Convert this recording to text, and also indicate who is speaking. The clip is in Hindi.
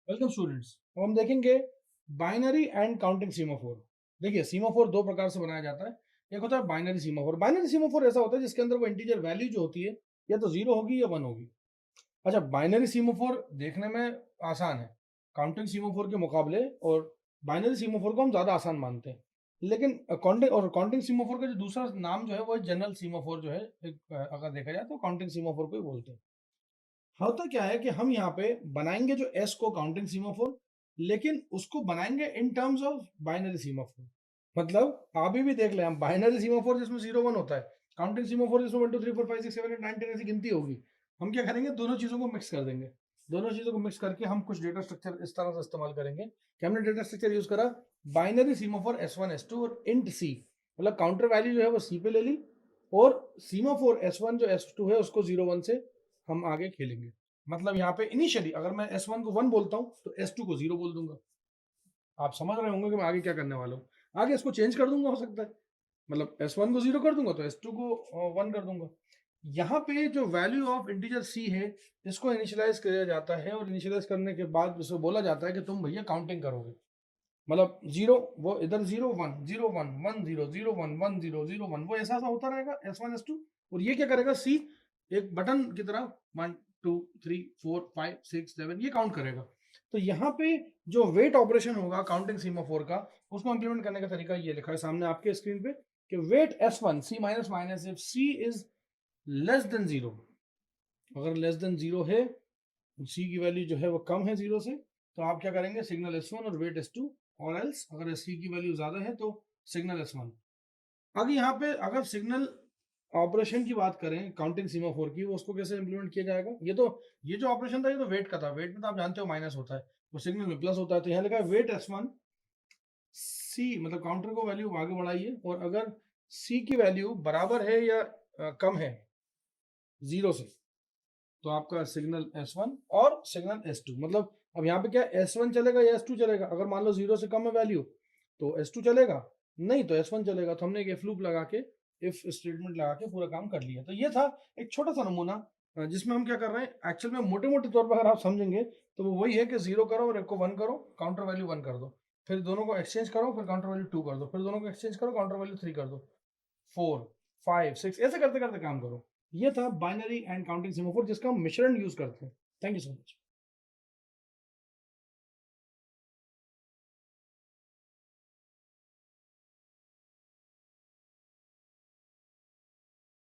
Speaker 1: Welcome students. अब हम देखेंगे बाइनरी एंड काउंटिंग सीमाफोर। देखिए, सीमाफोर दो प्रकार से बनाया जाता है। एक होता है बाइनरी सीमाफोर। बाइनरी सीमाफोर ऐसा होता है जिसके अंदर वो इंटीजर वैल्यू जो होती है या तो जीरो होगी या वन होगी। अच्छा, बाइनरी सीमाफोर देखने में आसान है काउंटिंग सीमाफोर के मुकाबले, और बाइनरी सीमाफोर को हम ज्यादा आसान मानते हैं। लेकिन काउंटिंग सीमाफोर का जो दूसरा नाम जो है वो जनरल सीमाफोर जो है, अगर देखा जाए तो काउंटिंग सीमाफोर को ही बोलते हैं। होता क्या है कि हम यहाँ पे बनाएंगे जो एस को काउंटिंग सीमाफोर, लेकिन उसको बनाएंगे in terms of binary semaphore. मतलब अभी भी देख ले, हम बाइनरी सीमाफोर जिसमें 0 1 होता है, काउंटिंग सीमाफोर जिसमें 1 2 3 4 5 6 7 8 9 10 ऐसी गिनती होगी। हम क्या करेंगे, दोनों चीजों को मिक्स कर देंगे। दोनों चीजों को मिक्स करके हम कुछ डेटा स्ट्रक्चर इस तरह से इस्तेमाल करेंगे कि हमने डेटा स्ट्रक्चर यूज करा बाइनरी सीमाफोर S1 S2 और इंट सी। मतलब काउंटर वैल्यू जो है वो सी पे ले ली, और सीमाफोर S1 जो S2 है उसको 0 1 से हम आगे खेलेंगे। मतलब यहाँ पे इनिशियली अगर मैं S1 को 1 बोलता हूँ तो S2 को 0 बोल दूंगा। आप समझ रहे होंगे कि मैं आगे क्या करने वाला हूँ। आगे इसको चेंज कर दूंगा, हो सकता है मतलब S1 को 0 कर दूंगा तो S2 को 1 कर दूंगा। यहाँ पे जो वैल्यू ऑफ इंटीजर C है इसको इनिशियलाइज किया जाता है, और इनिशियलाइज करने के बाद इसको बोला जाता है कि तुम भैया काउंटिंग करोगे। मतलब जीरो, वो इधर 0 1 0 1 1 0 0 1 1 0 0 1, वो ऐसा होता रहेगा S1 S2। और ये क्या करेगा, C एक बटन की तरह 1 2 3 4 5 6 7 ये काउंट करेगा। तो यहाँ पे जो वेट ऑपरेशन होगा काउंटिंग सीमाफोर का, उसको इंप्लीमेंट करने का तरीका ये लिखा है सामने आपके स्क्रीन पे कि wait S1 C minus minus if C is less than 0। अगर लेस देन 0 है, C की वैल्यू जो है वो कम है 0 से, तो आप क्या करेंगे, सिग्नल S1 और वेट S2। और एल्स अगर C की वैल्यू ज्यादा है तो सिग्नल S1। अगर यहाँ पे अगर सिग्नल ऑपरेशन की बात करें काउंटिंग सीमाफोर की, वो उसको कैसे इंप्लीमेंट किया जाएगा। ये जो ऑपरेशन था ये तो वेट का था। वेट में तो आप जानते हो माइनस होता है, वो सिग्नल में प्लस होता है। तो यहाँ लिखा है वेट S1 C, मतलब काउंटर को वैल्यू आगे बढ़ाइए, और अगर C की वैल्यू बराबर है या कम है 0 से, तो आपका सिग्नल S1 और सिग्नल S2। मतलब अब यहाँ पे क्या S1 चलेगा या S2 चलेगा। अगर मान लो 0 से कम है वैल्यू तो S2 चलेगा, नहीं तो S1 चलेगा। तो हमने एक इफ लूप लगा के, इफ स्टेटमेंट लगा के पूरा काम कर लिया। तो ये था एक छोटा सा नमूना, जिसमें हम क्या कर रहे हैं एक्चुअल में मोटे मोटे तौर पर अगर आप समझेंगे तो वो वही है कि 0 करो और एक को 1 करो, काउंटर वैल्यू 1 कर दो, फिर दोनों को एक्सचेंज करो, फिर काउंटर वैल्यू 2 कर दो, फिर दोनों को एक्सचेंज करो, काउंटर वैल्यू 3 कर दो, 4 5 6 ऐसे करते करते काम करो। ये था बाइनरी एंड काउंटिंग सीमाफोर जिसका हम मिश्रण यूज करते हैं। Thank you so much.